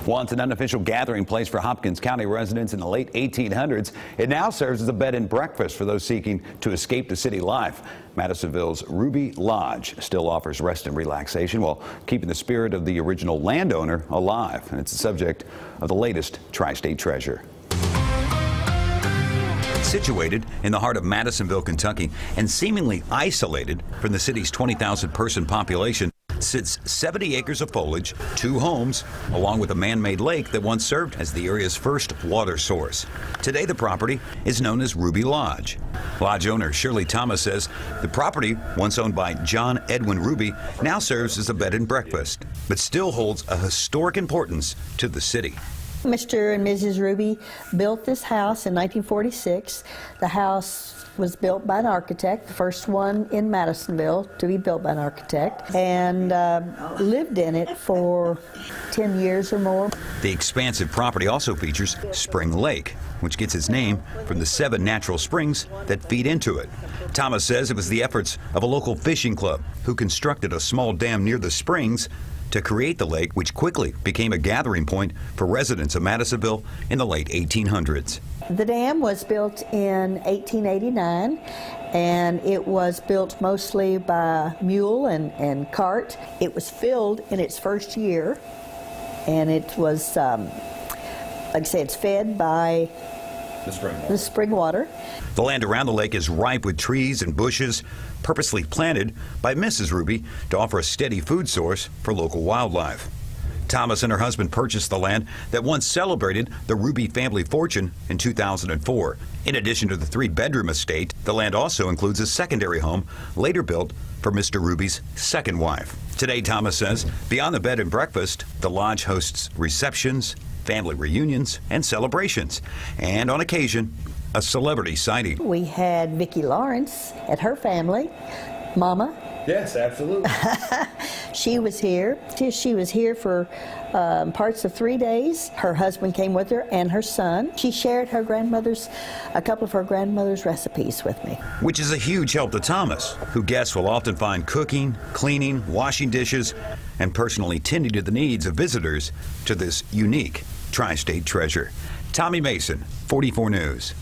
Once an unofficial gathering place for Hopkins County residents in the late 1800s, it now serves as a bed and breakfast for those seeking to escape the city life. Madisonville's Ruby Lodge still offers rest and relaxation while keeping the spirit of the original landowner alive. And it's the subject of the latest Tri-State Treasure. Situated in the heart of Madisonville, Kentucky, and seemingly isolated from the city's 20,000 person population, sits 70 acres of foliage, 2 homes, along with a man-made lake that once served as the area's first water source. Today, the property is known as Ruby Lodge. Lodge owner Shirley Thomas says the property, once owned by John Edwin Ruby, now serves as a bed and breakfast, but still holds a historic importance to the city. Mr. and Mrs. Ruby built this house in 1946. The house was built by an architect, the first one in Madisonville to be built by an architect, and lived in it for 10 years or more. The expansive property also features Spring Lake, which gets its name from the 7 natural springs that feed into it. Thomas says it was the efforts of a local fishing club who constructed a small dam near the springs to create the lake, which quickly became a gathering point for residents of Madisonville in the late 1800s. The dam was built in 1889, and it was built mostly by mule and cart. It was filled in its first year, and it was, like I say, it's fed by the spring water. The land around the lake is ripe with trees and bushes, purposely planted by Mrs. Ruby to offer a steady food source for local wildlife. Thomas and her husband purchased the land that once celebrated the Ruby family fortune in 2004. In addition to the 3-bedroom estate, the land also includes a secondary home later built for Mr. Ruby's second wife. Today, Thomas says, beyond the bed and breakfast, the lodge hosts receptions, family reunions, and celebrations, and on occasion, a celebrity sighting. We had Vicki Lawrence at her family, Mama. Yes, absolutely. She was here. She was here for parts of 3 days. Her husband came with her and her son. She shared a couple of her grandmother's recipes with me. Which is a huge help to Thomas, who guests will often find cooking, cleaning, washing dishes, and personally tending to the needs of visitors to this unique Tri-State treasure. Tommy Mason, 44 News.